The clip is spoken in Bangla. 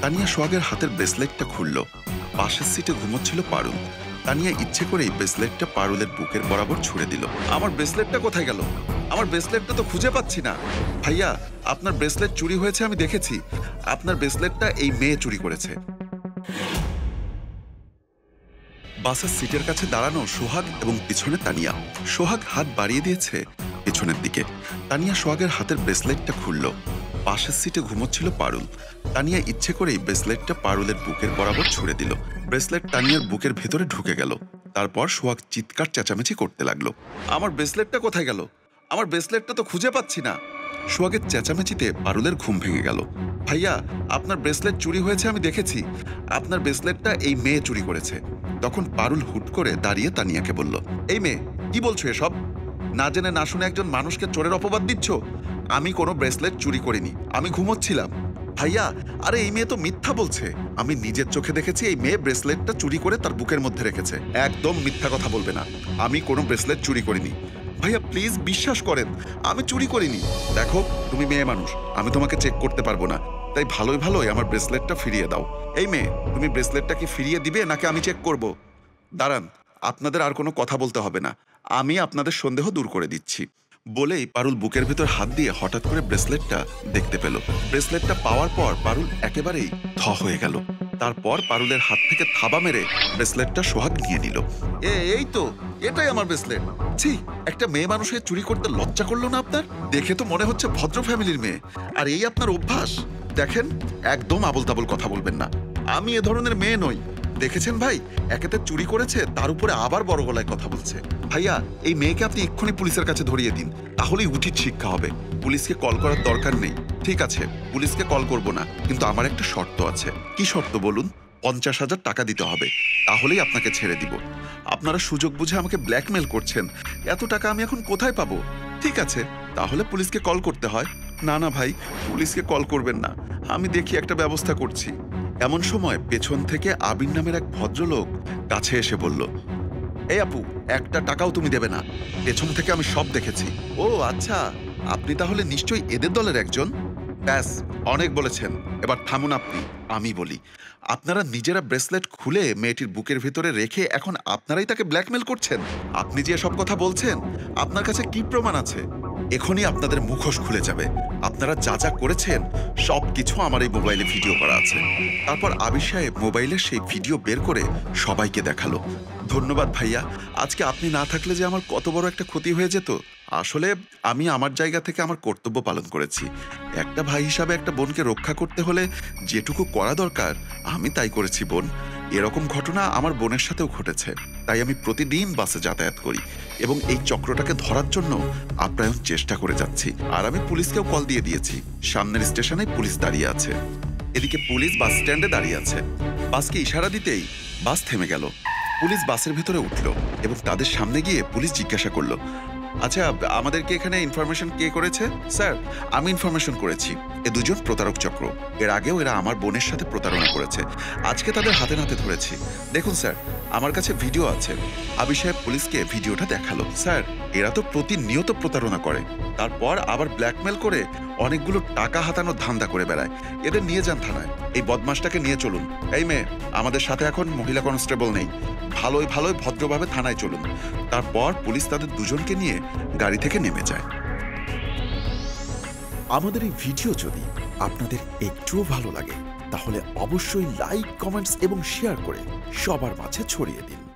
তানিয়া সোহাগের হাতের ব্রেসলেটটা খুলল। পাশের সিটে ঘুমোচ্ছিল পারুল। তানিয়া ইচ্ছে করেই ব্রেসলেটটা পারুলের বুকের বরাবর ছুড়ে দিল। আমার ব্রেসলেটটা কোথায় গেল? আমার ব্রেসলেটটা তো খুঁজে পাচ্ছি না। ভাইয়া, আপনার ব্রেসলেট চুরি হয়েছে, আমি দেখেছি। আপনার ব্রেসলেটটা এই মেয়ে চুরি করেছে। বাসের সিটের কাছে দাঁড়ানো সোহাগ এবং পিছনে তানিয়া। সোহাগ হাত বাড়িয়ে দিয়েছে পেছনের দিকে। তানিয়া সোহাগের হাতের ব্রেসলেটটা খুলল। পাশের সিটে ঘুমোচ্ছিল পারুল। তানিয়া ইচ্ছে করেই ব্রেসলেটটা পারুলের বুকের বরাবর ছুড়ে দিল। ব্রেসলেট তানিয়ার বুকের ভেতরে ঢুকে গেল। তারপর সোহাগ চিৎকার চেঁচামেচি করতে লাগলো। আমার ব্রেসলেটটা কোথায় গেল? আমার ব্রেসলেটটা তো খুঁজে পাচ্ছি না। সোহাগের চেঁচামেচিতে পারুলের ঘুম ভেঙে গেল। ভাইয়া, আপনার ব্রেসলেট চুরি হয়েছে, আমি দেখেছি। আপনার ব্রেসলেটটা এই মেয়ে চুরি করেছে। তখন পারুল হুট করে দাঁড়িয়ে তানিয়াকে বলল, এই মেয়ে, কি বলছো এসব? না জেনে না শুনে একজন মানুষকে চোরের অপবাদ দিচ্ছ? আমি কোনো ব্রেসলেট চুরি করিনি, আমি ঘুমোচ্ছিলাম। ভাইয়া, আরে এই মেয়ে তো মিথ্যা বলছে। আমি নিজের চোখে দেখেছি এই মেয়ে ব্রেসলেটটা চুরি করে তার বুকের মধ্যে রেখেছে। একদম মিথ্যা কথা বলবে না। আমি কোনো ব্রেসলেট চুরি করিনি। ভাইয়া প্লিজ বিশ্বাস করেন, আমি চুরি করিনি। দেখো, তুমি মেয়ে মানুষ, আমি তোমাকে চেক করতে পারবো না। তাই ভালোই ভালোই আমার ব্রেসলেটটা ফিরিয়ে দাও। এই মেয়ে, তুমি ব্রেসলেটটা কি ফিরিয়ে দিবে নাকি আমি চেক করব? দাঁড়ান, আপনাদের আর কোনো কথা বলতে হবে না। আমি আপনাদের সন্দেহ দূর করে দিচ্ছি। বলেই পারুল বুকের ভেতর হাত দিয়ে হঠাৎ করে ব্রেসলেটটা দেখতে পেল। ব্রেসলেটটা পাওয়ার পর পারুল একেবারেই থ হয়ে গেল। তারপর পারুলের হাত থেকে থাবা মেরে ব্রেসলেটটা সোহাগ নিয়ে নিল। এই তো, এটাই আমার ব্রেসলেট। ছি, একটা মেয়ে মানুষের চুরি করতে লজ্জা করলো না আপনার? দেখে তো মনে হচ্ছে ভদ্র ফ্যামিলির মেয়ে, আর এই আপনার অভ্যাস। দেখেন, একদম আবোল তাবোল কথা বলবেন না। আমি এ ধরনের মেয়ে নই। দেখেছেন ভাই, একেতে চুরি করেছে, তার উপরে আবার বড় গলায় কথা বলছে। ভাইয়া, এই মেয়েকে আপনি এক্ষুনি পুলিশের কাছে ধরিয়ে দিন, তাহলেই উচিত শিক্ষা হবে। পুলিশকে কল করার দরকার নেই। ঠিক আছে, পুলিশকে কল করব না, কিন্তু আমার একটা শর্ত আছে। কি শর্ত বলুন? 50,000 টাকা দিতে হবে, তাহলেই আপনাকে ছেড়ে দিব। আপনারা সুযোগ বুঝে আমাকে ব্ল্যাকমেল করছেন। এত টাকা আমি এখন কোথায় পাবো? ঠিক আছে, তাহলে পুলিশকে কল করতে হয়। না না ভাই, পুলিশকে কল করবেন না, আমি দেখি একটা ব্যবস্থা করছি। এমন সময় পেছন থেকে আবির নামের এক ভদ্রলোক কাছে এসে বলল, এই আপু, একটা টাকাও তুমি দেবে না। পেছন থেকে আমি সব দেখেছি। ও আচ্ছা, আপনি তাহলে নিশ্চয়ই এদের দলের একজন। ব্যাস, অনেক বলেছেন, এবার থামুন আপনি, আমি বলি। আপনারা নিজেরা ব্রেসলেট খুলে মেয়েটির বুকের ভেতরে রেখে এখন আপনারাই তাকে ব্ল্যাকমেল করছেন। আপনি যে সব কথা বলছেন, আপনার কাছে কি প্রমাণ আছে? এখনই আপনাদের মুখোশ খুলে যাবে। আপনারা যা যা করেছেন সব কিছু আমার এই মোবাইলে ভিডিও করা আছে। তারপর আবির সাহেব মোবাইলে সেই ভিডিও বের করে সবাইকে দেখালো। ধন্যবাদ ভাইয়া, আজকে আপনি না থাকলে যে আমার কত বড় একটা ক্ষতি হয়ে যেত। আসলে আমি আমার জায়গা থেকে আমার কর্তব্য পালন করেছি। একটা ভাই হিসাবে একটা বোনকে রক্ষা করতে হলে যেটুকু করা দরকার আমি তাই করেছি বোন। এরকম ঘটনা আমার বোনের সাথেও ঘটেছে, তাই আমি প্রতিদিন বাসে যাতায়াত করি এবং এই চক্রটাকে ধরার জন্য আপ্রায়ণ চেষ্টা করে যাচ্ছি। আর আমি পুলিশকেও কল দিয়ে দিয়েছি। সামনের স্টেশনে পুলিশ দাঁড়িয়ে আছে, এদিকে পুলিশ বাস স্ট্যান্ডে দাঁড়িয়ে আছে। বাসকে ইশারা দিতেই বাস থেমে গেল। পুলিশ বাসের ভেতরে উঠল এবং তাদের সামনে গিয়ে পুলিশ জিজ্ঞাসা করলো, আচ্ছা, আমাদেরকে এখানে ইনফরমেশন কে করেছে? স্যার, আমি ইনফরমেশন করেছি। এ দুজন প্রতারক চক্র। এর আগেও এরা আমার বোনের সাথে প্রতারণা করেছে। আজকে তাদের হাতে নাতে ধরেছি। দেখুন স্যার, আমার কাছে ভিডিও আছে। আবির সাহেব পুলিশকে ভিডিওটা দেখালো। স্যার, এরা তো প্রতিনিয়ত প্রতারণা করে, তারপর আবার ব্ল্যাকমেল করে অনেকগুলো টাকা হাতানোর ধান্দা করে বেড়ায়। এদের নিয়ে যান থানায়। এই বদমাসটাকে নিয়ে চলুন। এই মেয়ে, আমাদের সাথে এখন মহিলা কনস্টেবল নেই। ভালোই ভালোই ভদ্রভাবে থানায় চলুন। তারপর পুলিশ তাদের দুজনকে নিয়ে গাড়ি থেকে নেমে যায়। আমাদের এই ভিডিও যদি আপনাদের একটুও ভালো লাগে, তাহলে অবশ্যই লাইক, কমেন্টস এবং শেয়ার করে সবার মাঝে ছড়িয়ে দিন।